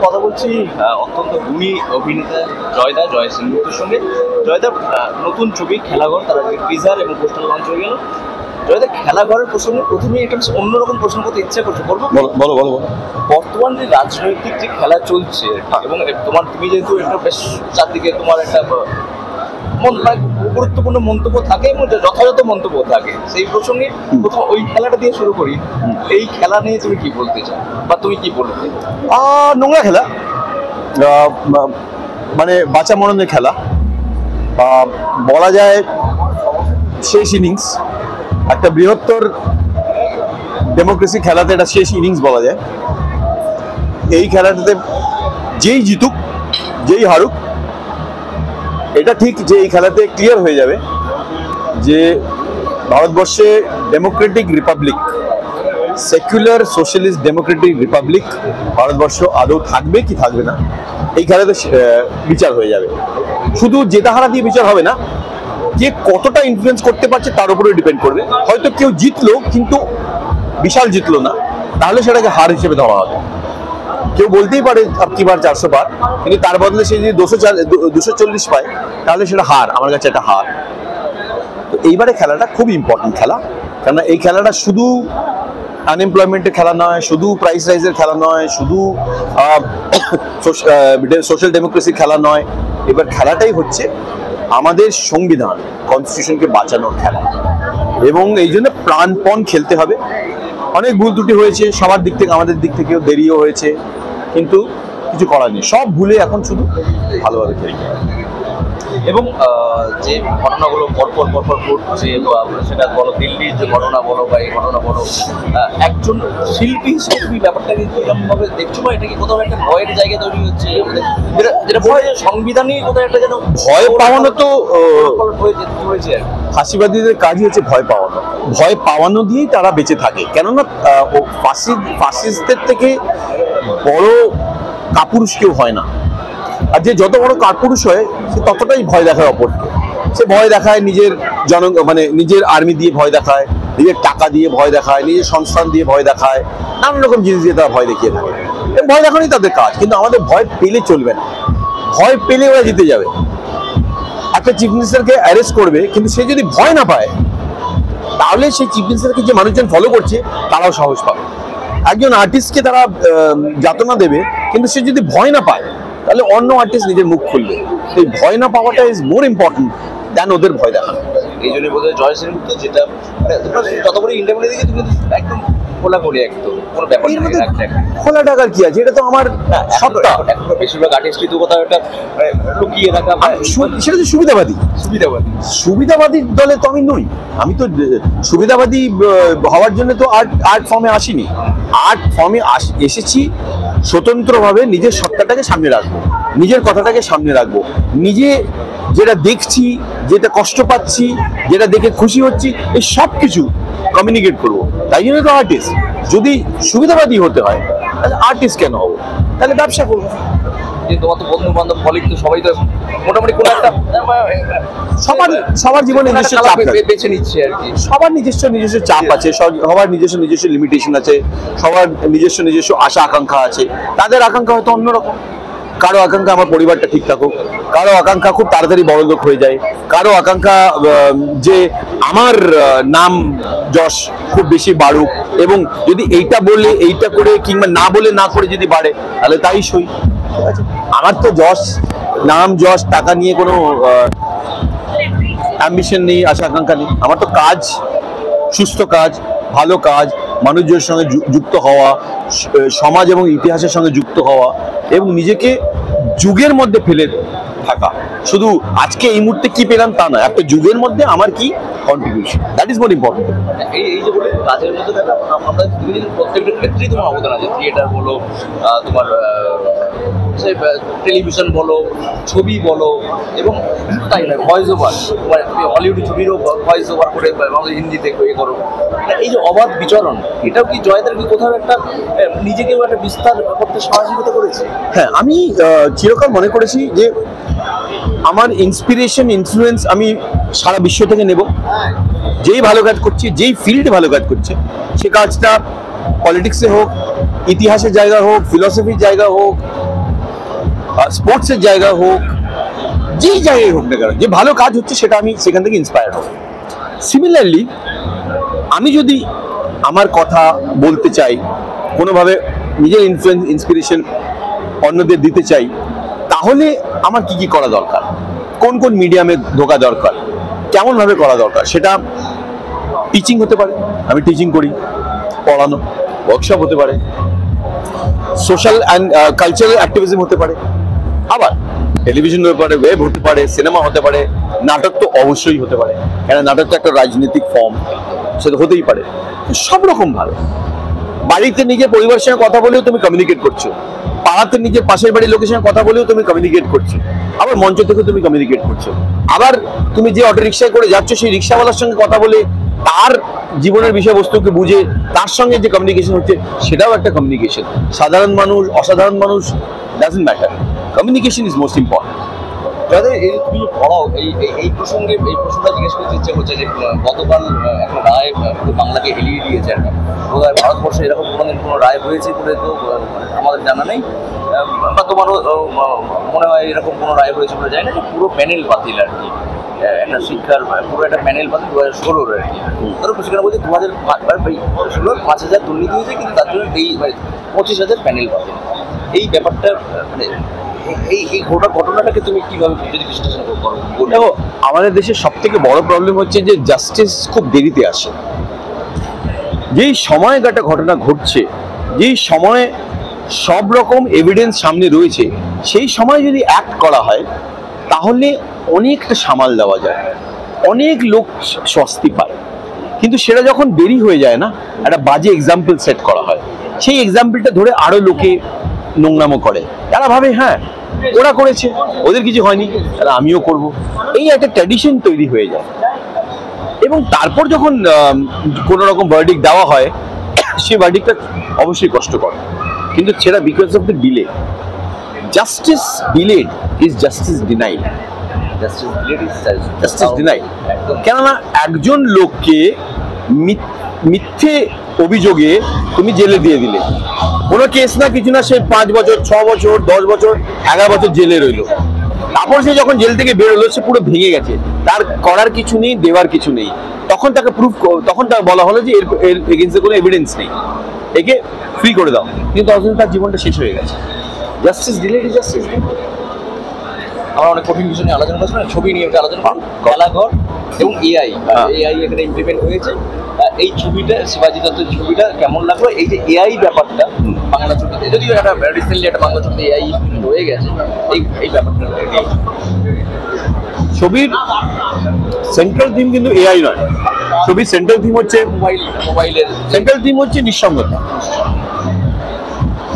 কথা বলছি অত্যন্ত গুণী অভিনেতা জয় সেনগুপ্তের সঙ্গে। জয়দার নতুন ছবি খেলাঘর, তার আজকে টিজার এবং পোস্টার লঞ্চ হয়ে গেল। জয়দা, খেলাঘরের প্রসঙ্গে প্রথমে একটা অন্যরকম প্রশ্ন করতে ইচ্ছা করছে, বলবো? বলো বলো। বর্তমান যে রাজনৈতিক যে খেলা চলছে এবং তুমি যেহেতু একটা বেশ চারদিকে তোমার একটা গুরুত্বপূর্ণ মন্তব্য থাকে এবং যথাযথ মন্তব্য থাকে, সেই প্রসঙ্গে প্রথম ওই খেলাটা দিয়ে শুরু করি। এই খেলা নিয়ে তুমি কি বলতে চাও বা তুমি কি বলতে? নোংরা খেলা, মানে বাঁচা মরণের খেলা, বলা যায় শেষ ইনিংস। একটা বৃহত্তর ডেমোক্রেসি খেলাতে এটা শেষ ইনিংস বলা যায়। এই খেলাটাতে যেই জিতুক যেই হারুক, এটা ঠিক যে এই খেলাতে ক্লিয়ার হয়ে যাবে যে ভারতবর্ষে Democratic Republic, secular socialist Democratic Republic Bharatvarsha আদৌ থাকবে কি থাকবে না, এই খেলাতে বিচার হয়ে যাবে। শুধু জেতা হারা দিয়ে বিচার হবে না, যে কতটা ইনফ্লুয়েন্স করতে পারছে তার উপরে ডিপেন্ড করবে। হয়তো কেউ জিতলো কিন্তু বিশাল জিতলো না, তাহলে সেটাকে হার হিসেবে ধরা হবে। কেউ বলতেই পারে আপনি বার 400 পার, কিন্তু তার বদলে সে যদি 240 পায় তাহলে সেটা হার, আমার কাছে একটা হার। তো এইবারে খেলাটা খুব ইম্পর্টেন্ট খেলা, কেননা এই খেলাটা শুধু আনএমপ্লয়মেন্টের খেলা নয়, শুধু প্রাইস রাইজের খেলা নয়, শুধু সোশ্যাল ডেমোক্রেসির খেলা নয়। এবার খেলাটাই হচ্ছে আমাদের সংবিধান, কনস্টিটিউশনকে বাঁচানোর খেলা, এবং এই জন্য প্রাণপণ খেলতে হবে। অনেক ভুল ত্রুটি হয়েছে সবার দিক থেকে, আমাদের দিক থেকেও দেরিও হয়েছে, কিন্তু কিছু করার নেই, সব ভুলে এখন শুধু ভালোভাবে খেলতে হবে। এবং যে ঘটনাগুলো পরপর ঘটছে, সেটা বলো দিল্লির যে ঘটনা বলো বা এই ঘটনা বলো, একজন শিল্পী হিসেবে তুমি ব্যাপারটাকে কিরকমভাবে দেখছো, বা এটা কি কোথাও একটা ভয়ের জায়গা তৈরি হচ্ছে? যেটা ভয়, সংবিধানই কোথাও একটা যেন ভয় পাওয়ানো, তো হয়েছে আর ফাঁসিবাদীদের কাজই হচ্ছে ভয় পাওয়ানো। ভয় পাওয়ানো দিয়েই তারা বেঁচে থাকে, কেননা ফাঁসিস্টদের থেকে বড় কাপুরুষ কেউ হয় না। আর যে যত বড় কাপুরুষ হয় সে ততটাই ভয় দেখায় অপরকে। সে ভয় দেখায় নিজের নিজের আর্মি দিয়ে ভয় দেখায়, নিজের টাকা দিয়ে ভয় দেখায়, নিজের সংস্থান দিয়ে ভয় দেখায়, নানান রকম জিনিস দিয়ে তারা ভয় দেখিয়ে থাকে। ভয় দেখানোই তাদের কাজ, কিন্তু আমাদের ভয় পেলে চলবে না। ভয় পেলে ওরা জিতে যাবে। একটা চিফ মিনিস্টারকে অ্যারেস্ট করবে, কিন্তু সে যদি ভয় না পায় তাহলে সেই চিফ মিনিস্টারকে যে মানুষজন ফলো করছে তারাও সাহস পাবে। একজন আর্টিস্টকে তারা যাতনা দেবে, কিন্তু সে যদি ভয় না পায় তাহলে অন্য আর্টিস্ট নিজের মুখ খুলবে। এই ভয় না পাওয়াটা ইজ মোর ইম্পর্টেন্ট দেন ওদের ভয় দেখানো। এই জন্য বোধহয় জয় সেনগুপ্ত, যেটা যত বড় ইন্টারভিউ দিকে তুমি একদম খোলাখুলি, একদম কোনো ব্যাপার নেই, খোলা টাকার কি আছে, এটা তো আমার সত্তা। বেশিরভাগ আর্টিস্টই তো কোথাও একটা লুকিয়ে রাখা, সেটা তো সুবিধাবাদী দলে তো আমি নই। আমি তো সুবিধাবাদী হওয়ার জন্য তো আর্ট ফর্মে আসিনি। আর্ট ফর্মে এসেছি স্বতন্ত্রভাবে নিজের সত্তাটাকে সামনে রাখবো, নিজের কথাটাকে সামনে রাখবো, নিজে যেটা দেখছি, যেটা কষ্ট পাচ্ছি, যেটা দেখে খুশি হচ্ছি, এই সব কিছু কমিউনিকেট করবো। তাই জন্য তো আর্টিস্ট। যদি সুবিধাবাদী হতে হয় তাহলে আর্টিস্ট কেন হবো? তাহলে ব্যবসা করবো। তোমার তো বন্ধু বান্ধব কলিগ তো সবাই তো মোটামুটি কোনো একটা সবার জীবনে নিজস্ব চাপ বেছে নিচ্ছে আর কি। সবার নিজস্ব চাপ আছে, সবার নিজস্ব লিমিটেশন আছে, সবার নিজস্ব আশা আকাঙ্ক্ষা আছে। তাদের আকাঙ্ক্ষা হয়তো অন্যরকম। কারো আকাঙ্ক্ষা আমার পরিবারটা ঠিক থাকুক, কারো আকাঙ্ক্ষা খুব তাড়াতাড়ি বড়লোক হয়ে যায়, কারো আকাঙ্ক্ষা যে আমার নাম যশ খুব বেশি বাড়ুক, এবং যদি এইটা বলে এইটা করে কিংবা না বলে না করে যদি বাড়ে তাহলে তাই সই। ঠিক আছে, আমার তো নাম যশ টাকা নিয়ে কোনো অ্যাম্বিশন নেই, আশা আকাঙ্ক্ষা নেই। আমার তো কাজ, সুস্থ কাজ, ভালো কাজ, মানুষজনের সঙ্গে যুক্ত হওয়া, সমাজ এবং ইতিহাসের সঙ্গে যুক্ত হওয়া, এবং নিজেকে যুগের মধ্যে ফেলে থাকা। শুধু আজকে এই মুহূর্তে কি পেলাম তা না, একটা যুগের মধ্যে আমার কি contribution, that is more important. এই যে বলে কাজের মধ্যে আমরা প্রত্যেকটা ক্ষেত্রেই তোমার অবদান আছে, থিয়েটার বলো, তোমার টেলিভিশন বলো, ছবি বলো, এবং তাই নয় ভয়েস ওভার, তুমি হলিউড ছবিরও ভয়েস ওভার করে হিন্দিতে ইয়ে করো। এই যে অবাধ বিচরণ, এটাও কি জয়দার কি কোথাও একটা নিজেকেও একটা বিস্তার করতে সহযোগিতা করেছে? হ্যাঁ, আমি চিরকাল মনে করেছি যে আমার ইনফ্লুয়েন্স আমি সারা বিশ্ব থেকে নেব। যেই ভালো কাজ করছি, যেই ফিল্ডে ভালো কাজ করছে, সে কাজটা পলিটিক্সে হোক, ইতিহাসের জায়গা হোক, ফিলসফির জায়গা হোক, স্পোর্টসের জায়গা হোক, যেই জায়গায় হোক না কেন, যে ভালো কাজ হচ্ছে সেটা আমি সেখান থেকে ইন্সপায়ার হব। সিমিলারলি আমি যদি আমার কথা বলতে চাই, কোনোভাবে নিজের ইন্সপিরেশন অন্যদের দিতে চাই, তাহলে আমার কি কি করা দরকার, কোন কোন মিডিয়ামে ঢোকা দরকার, কেমন ভাবে করা দরকার, সেটা টিচিং হতে পারে, আমি টিচিং করি, পড়ানো, ওয়ার্কশপ হতে পারে, সোশ্যাল অ্যান্ড কালচারাল অ্যাক্টিভিজম হতে পারে, আবার টেলিভিশন হতে পারে, ওয়েব হতে পারে, সিনেমা হতে পারে, নাটক তো অবশ্যই হতে পারে, কেন নাটক তো একটা রাজনৈতিক ফর্ম, সেটা হতেই পারে। সব রকম ভালো। বাড়িতে নিজের পরিবারের সঙ্গে কথা বলেও তুমি কমিউনিকেট করছো, পাড়াতে নিজের পাশের বাড়ির লোকের সঙ্গে কথা বলেও তুমি কমিউনিকেট করছো, আবার মঞ্চ থেকে তুমি কমিউনিকেট করছো, আবার তুমি যে অটো রিক্সায় করে যাচ্ছ সেই রিক্সাওয়ালার সঙ্গে কথা বলে তার জীবনের বিষয়বস্তুকে বুঝে তার সঙ্গে যে কমিউনিকেশন হচ্ছে সেটাও একটা কমিউনিকেশন। সাধারণ মানুষ, অসাধারণ মানুষ, doesn't matter, communication is most important. যাদের এই তুমি পড়াও, এই প্রসঙ্গে এই প্রশ্নটা জিজ্ঞেস করতে ইচ্ছে করছে যে গতকাল একটা রায় পুরো বাংলাকে হেলিয়ে দিয়েছে। একটা বোধহয় ভারতবর্ষে এরকম কোনো রায় হয়েছে বলে তো আমাদের জানা নেই, বা তোমারও মনে হয় এরকম কোনো রায় হয়েছে বলে যায় না, যে পুরো প্যানেল বাতিল আর কি, একটা শিক্ষার পুরো একটা প্যানেল বাতিল 2016 আর কি। ধরো সেখানে বলছে 2016 5,000 দুর্নীতি হয়েছে, কিন্তু তার জন্য এই 25,000 প্যানেল বাতিল। এই ব্যাপারটা মানে এই ঘটনাটাকে তুমি কিভাবে যদি বিশ্লেষণ করো? দেখো, আমাদের দেশের সব থেকে বড় প্রবলেম হচ্ছে যে জাস্টিস খুব দেরিতে আসে। যেই সময় একটা ঘটনা ঘটছে, যেই সময় সব রকম এভিডেন্স সামনে রয়েছে, সেই সময় যদি অ্যাক্ট করা হয় তাহলে অনেকটা সামাল দেওয়া যায়, অনেক লোক স্বস্তি পায়। কিন্তু সেটা যখন দেরি হয়ে যায় না, একটা বাজে এক্সাম্পল সেট করা হয়, সেই এক্সাম্পলটা ধরে আরো লোকে নোংরামো করে, তারা ভাবে হ্যাঁ ওরা করেছে, ওদের কিছু হয়নি, তাহলে আমিও করব, এই একটা ট্র্যাডিশন তৈরি হয়ে যায়। এবং তারপর যখন কোনো রকম ভার্ডিক্ট দেওয়া হয়, সেই ভার্ডিক্টটা অবশ্যই কষ্টকর, কিন্তু সেটা because of the delay. Justice delayed is justice denied. Justice denied, কেননা একজন লোককে মিথ্যে অভিযোগে তুমি জেলে দিয়ে দিলে, কোনো কেস না কিছু না, সে 5 বছর 6 বছর 10 বছর 11 বছর জেলে রইলো, তারপর সে যখন জেল থেকে বেরোলো সে পুরো ভেঙে গেছে, তার করার কিছু নেই, দেওয়ার কিছু নেই, তখন তাকে তখন তাকে বলা হলো যে এর এগেইনস্টে কোনো এভিডেন্স নেই, একে ফ্রি করে দাও, কিন্তু তখন তার জীবনটা শেষ হয়ে গেছে। Justice delayed is justice. আমরা অনেক কঠিন বিষয় নিয়ে আলোচনা করছি, ছবি নিয়ে আলোচনা করলাম, খেলাঘর এবং এআই এখানে ইমপ্লিমেন্ট হয়েছে। এই ছবিটা, শিবাজি দত্তের ছবিটা কেমন লাগলো? এই যে এআই ব্যাপারটা বাংলা ছবিতে, যদিও একটা রিসেন্টলি একটা বাংলা ছবিতে এআই হয়ে গেছে, এই ব্যাপারটা ছবির সেন্ট্রাল থিম কিন্তু এআই নয়, ছবির সেন্ট্রাল থিম হচ্ছে মোবাইলের সেন্ট্রাল থিম হচ্ছে নিঃসঙ্গতা।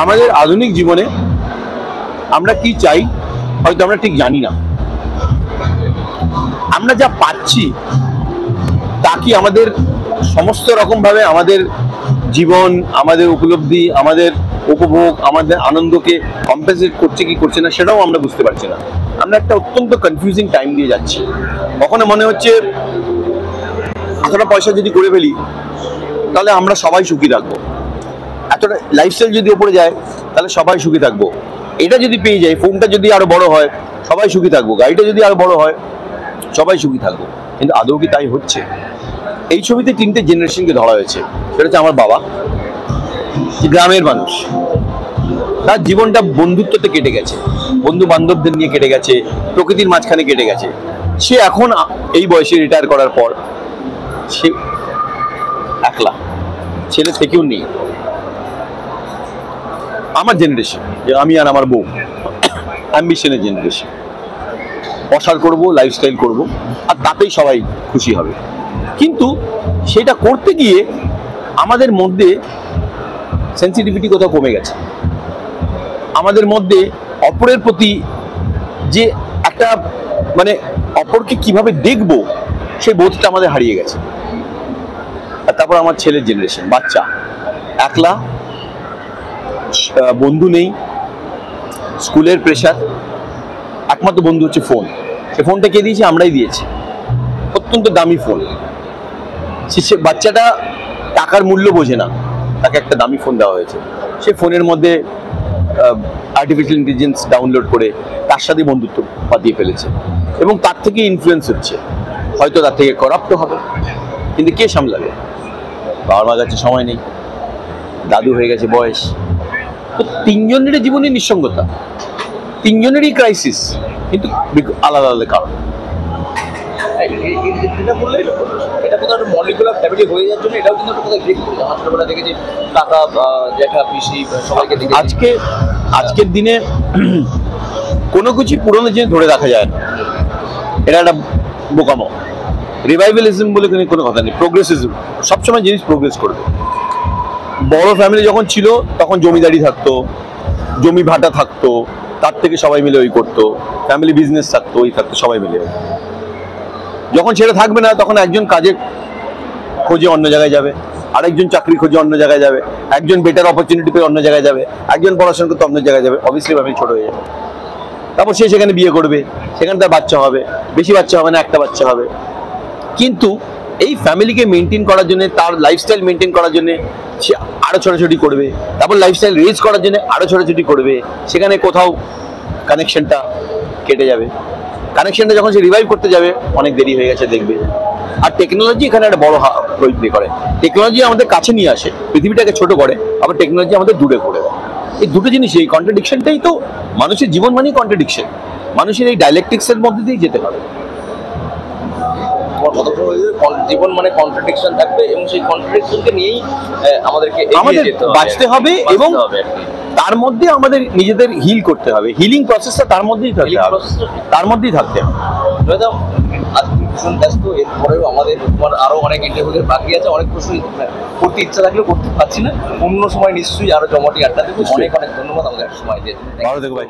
আমাদের আধুনিক জীবনে আমরা কি চাই হয়তো আমরা ঠিক জানি না, আমরা যা পাচ্ছি তা কি আমাদের সমস্ত রকম ভাবে আমাদের জীবন, আমাদের উপলব্ধি, আমাদের উপভোগ, আমাদের আনন্দকে কম্পেনসেট করছে কি করছে না সেটাও আমরা বুঝতে পারছি না। আমরা একটা অত্যন্ত কনফিউজিং টাইম দিয়ে যাচ্ছি। কখনো মনে হচ্ছে এতটা পয়সা যদি করে ফেলি তাহলে আমরা সবাই সুখী থাকবো, এতটা লাইফস্টাইল যদি ওপরে যায় তাহলে সবাই সুখী থাকবো, এটা যদি পেয়ে যাই, ফোনটা যদি আরো বড় হয় সবাই সুখী থাকবো, গাড়িটা যদি আরো বড় হয় সবাই সুখী থাকবো। কিন্তু আদৌ কি তাই হচ্ছে? এই ছবিতে 3টে জেনারেশনকে ধরা হয়েছে। সেটা হচ্ছে আমার বাবা, গ্রামের মানুষ, তার জীবনটা বন্ধুত্বতে কেটে গেছে, বন্ধু বান্ধবদের নিয়ে কেটে গেছে, প্রকৃতির মাঝখানে কেটে গেছে। সে এখন এই বয়সে রিটায়ার করার পর সে একলা, ছেলে থেকেও নেই। আমার জেনারেশন, যে আমি আর আমার বউ, অ্যাম্বিশনের জেনারেশন, প্রসার করবো, লাইফস্টাইল করবো, আর তাতেই সবাই খুশি হবে। কিন্তু সেটা করতে গিয়ে আমাদের মধ্যে সেন্সিটিভিটি কোথাও কমে গেছে, আমাদের মধ্যে অপরের প্রতি যে একটা মানে অপরকে কিভাবে দেখবো সেই বোধটা আমাদের হারিয়ে গেছে। আর তারপর আমার ছেলের জেনারেশন, বাচ্চা, একলা, বন্ধু নেই, স্কুলের প্রেশার, একমাত্র বন্ধু হচ্ছে ফোন। সে ফোনটা কে দিয়েছে? আমরাই দিয়েছি, অত্যন্ত দামি ফোন। সে বাচ্চাটা টাকার মূল্য বোঝে না, তাকে একটা দামি ফোন দেওয়া হয়েছে, সে ফোনের মধ্যে আর্টিফিশিয়াল ইন্টেলিজেন্স ডাউনলোড করে তার সাথে বন্ধুত্ব পাতিয়ে ফেলেছে এবং তার থেকে ইনফ্লুয়েন্স হচ্ছে, হয়তো তার থেকে করাপ্ট হবে, কিন্তু কে সামলাবে? বাবার মার কাছে সময় নেই, দাদু হয়ে গেছে বয়স, তো তিনজনেরই জীবনে নিঃসঙ্গতা, তিনজনেরই ক্রাইসিস, কিন্তু আলাদা আলাদা কারণ। যেটা বললে এটা কোথাও একটা মলিকুলার ফ্যামিলি হয়ে যাওয়ার জন্য এটাও কিন্তু একটা কোথাও দেখি আমার ছোটবেলা দেখেছি কাকা জ্যাঠা পিসি সবাইকে দেখে আজকের দিনে কোনো কিছু পুরনো জিনিস ধরে রাখা যায় না, এটা একটা বোকামো। রিভাইভালিজম বলে কোনো কথা নেই, প্রোগ্রেসিজম, সবসময় জিনিস প্রোগ্রেস করবে। বড় ফ্যামিলি যখন ছিল তখন জমিদারি থাকতো, জমি ভাটা থাকতো, তার থেকে সবাই মিলে ওই করতো, ফ্যামিলি বিজনেস থাকতো, ওই থাকতো, সবাই মিলে। যখন সেটা থাকবে না তখন একজন কাজের খোঁজে অন্য জায়গায় যাবে, আরেকজন চাকরি খোঁজে অন্য জায়গায় যাবে, একজন বেটার অপরচুনিটি পেয়ে অন্য জায়গায় যাবে, একজন পড়াশোনা করতে অন্য জায়গায় যাবে, অবভিয়াসলি ফ্যামিলি ছোট হয়ে যাবে। তারপর সে সেখানে বিয়ে করবে, সেখানে তার বাচ্চা হবে, বেশি বাচ্চা হবে না, একটা বাচ্চা হবে। কিন্তু এই ফ্যামিলিকে মেনটেন করার জন্য, তার লাইফস্টাইল মেনটেন করার জন্য সে আরো ছোটাছুটি করবে, তারপর লাইফস্টাইল রেজ করার জন্য আরো ছোটাছুটি করবে, সেখানে কোথাও কানেকশনটা কেটে যাবে। কানেকশনটা যখন সে রিভাইভ করতে যাবে অনেক দেরি হয়ে গেছে দেখবে। আর টেকনোলজি এখানে একটা বড় রোল প্লে করে। টেকনোলজি আমাদের কাছে নিয়ে আসে, পৃথিবীটাকে ছোট করে, আবার টেকনোলজি আমাদের দূরে করে দেয়। এই দুটো জিনিস, এই কন্ট্রাডিকশনটাই তো মানুষের জীবন মানেই কন্ট্রাডিকশন। মানুষের এই ডায়ালেকটিক্সের মধ্যে দিয়েই যেতে হবে। জীবন মানে কন্ট্রাডিকশন থাকবে এবং সেই কন্ট্রাডিকশনকে নিয়েই আমাদেরকে বাঁচতে হবে এবং তার মধ্যে আমাদের নিজেদের হিল করতে হবে। হিলিং প্রসেসটা তার মধ্যেই থাকতে হবে, তার মধ্যেই থাকতে হবে। আজকে ভীষণ ব্যস্ত, এরপরেও আমাদের তোমার আরো অনেক ইন্টারভিউ বাকি আছে, অনেক প্রশ্ন করতে ইচ্ছা থাকলেও করতে পারছি না। অন্য সময় নিশ্চয়ই আরো জমাটি আড্ডা দেবো। অনেক অনেক ধন্যবাদ আমাদের সময় দিয়ে। ভালো থেকো ভাই।